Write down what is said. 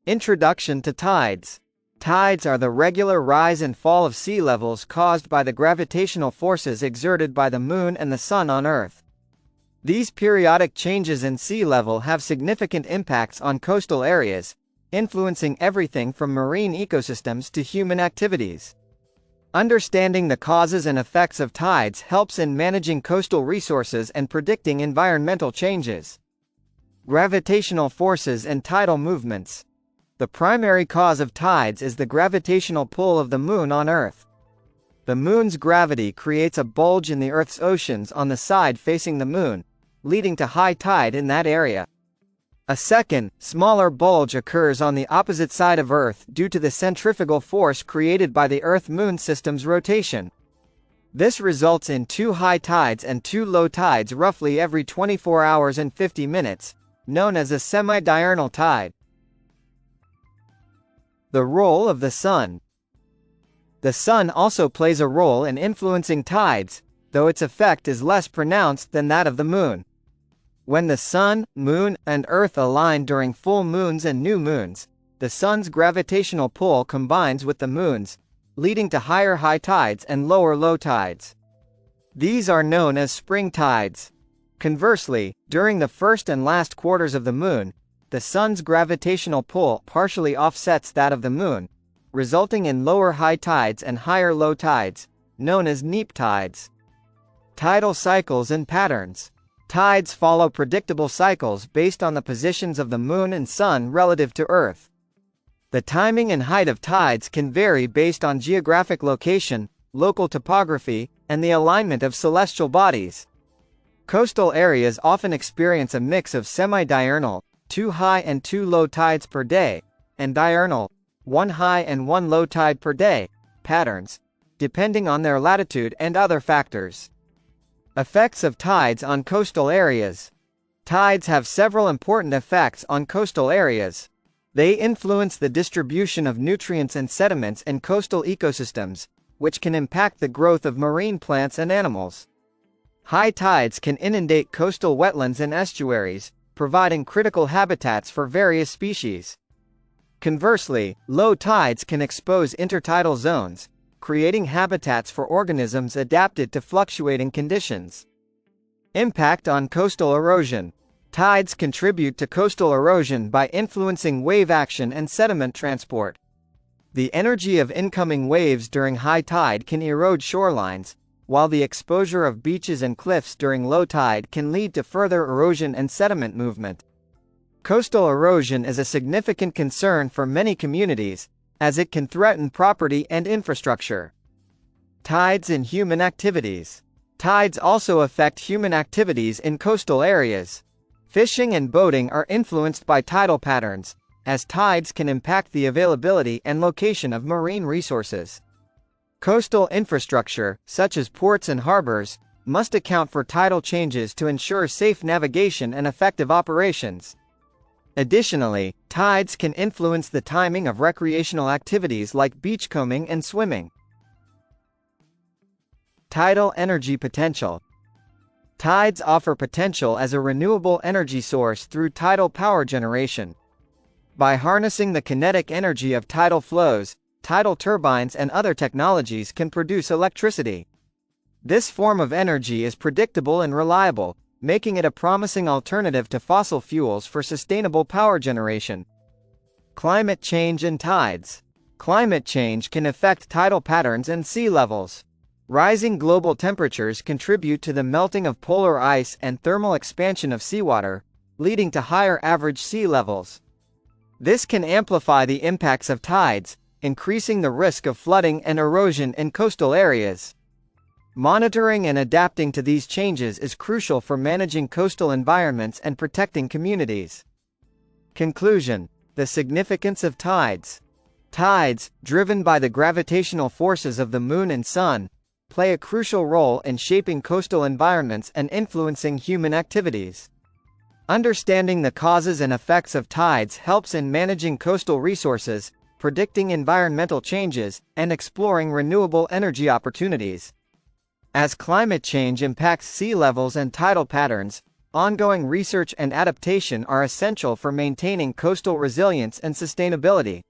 Introduction to tides. Tides are the regular rise and fall of sea levels caused by the gravitational forces exerted by the Moon and the Sun on Earth. These periodic changes in sea level have significant impacts on coastal areas, influencing everything from marine ecosystems to human activities. Understanding the causes and effects of tides helps in managing coastal resources and predicting environmental changes. Gravitational forces and tidal movements. The primary cause of tides is the gravitational pull of the Moon on Earth. The Moon's gravity creates a bulge in the Earth's oceans on the side facing the Moon, leading to high tide in that area. A second, smaller bulge occurs on the opposite side of Earth due to the centrifugal force created by the Earth-Moon system's rotation. This results in 2 high tides and 2 low tides roughly every 24 hours and 50 minutes, known as a semi-diurnal tide. The role of the Sun. The Sun also plays a role in influencing tides, though its effect is less pronounced than that of the Moon. When the Sun, Moon, and Earth align during full moons and new moons, the Sun's gravitational pull combines with the Moon's, leading to higher high tides and lower low tides. These are known as spring tides. Conversely, during the first and last quarters of the Moon, the Sun's gravitational pull partially offsets that of the Moon, resulting in lower high tides and higher low tides, known as neap tides. Tidal cycles and patterns. Tides follow predictable cycles based on the positions of the Moon and Sun relative to Earth. The timing and height of tides can vary based on geographic location, local topography, and the alignment of celestial bodies. Coastal areas often experience a mix of semi-diurnal, 2 high and 2 low tides per day, and diurnal, 1 high and 1 low tide per day, patterns, depending on their latitude and other factors. Effects of tides on coastal areas. Tides have several important effects on coastal areas. They influence the distribution of nutrients and sediments in coastal ecosystems, which can impact the growth of marine plants and animals. High tides can inundate coastal wetlands and estuaries, providing critical habitats for various species. Conversely, low tides can expose intertidal zones, creating habitats for organisms adapted to fluctuating conditions. Impact on coastal erosion. Tides contribute to coastal erosion by influencing wave action and sediment transport. The energy of incoming waves during high tide can erode shorelines, while the exposure of beaches and cliffs during low tide can lead to further erosion and sediment movement. Coastal erosion is a significant concern for many communities, as it can threaten property and infrastructure. Tides and human activities. Tides also affect human activities in coastal areas. Fishing and boating are influenced by tidal patterns, as tides can impact the availability and location of marine resources. Coastal infrastructure, such as ports and harbors, must account for tidal changes to ensure safe navigation and effective operations. Additionally, tides can influence the timing of recreational activities like beachcombing and swimming. Tidal energy potential. Tides offer potential as a renewable energy source through tidal power generation. By harnessing the kinetic energy of tidal flows, tidal turbines and other technologies can produce electricity. This form of energy is predictable and reliable, making it a promising alternative to fossil fuels for sustainable power generation. Climate change and tides. Climate change can affect tidal patterns and sea levels. Rising global temperatures contribute to the melting of polar ice and thermal expansion of seawater, leading to higher average sea levels. This can amplify the impacts of tides, increasing the risk of flooding and erosion in coastal areas. Monitoring and adapting to these changes is crucial for managing coastal environments and protecting communities. Conclusion. The significance of tides. Tides, driven by the gravitational forces of the Moon and Sun, play a crucial role in shaping coastal environments and influencing human activities. Understanding the causes and effects of tides helps in managing coastal resources, predicting environmental changes, and exploring renewable energy opportunities. As climate change impacts sea levels and tidal patterns, Ongoing research and adaptation are essential for maintaining coastal resilience and sustainability.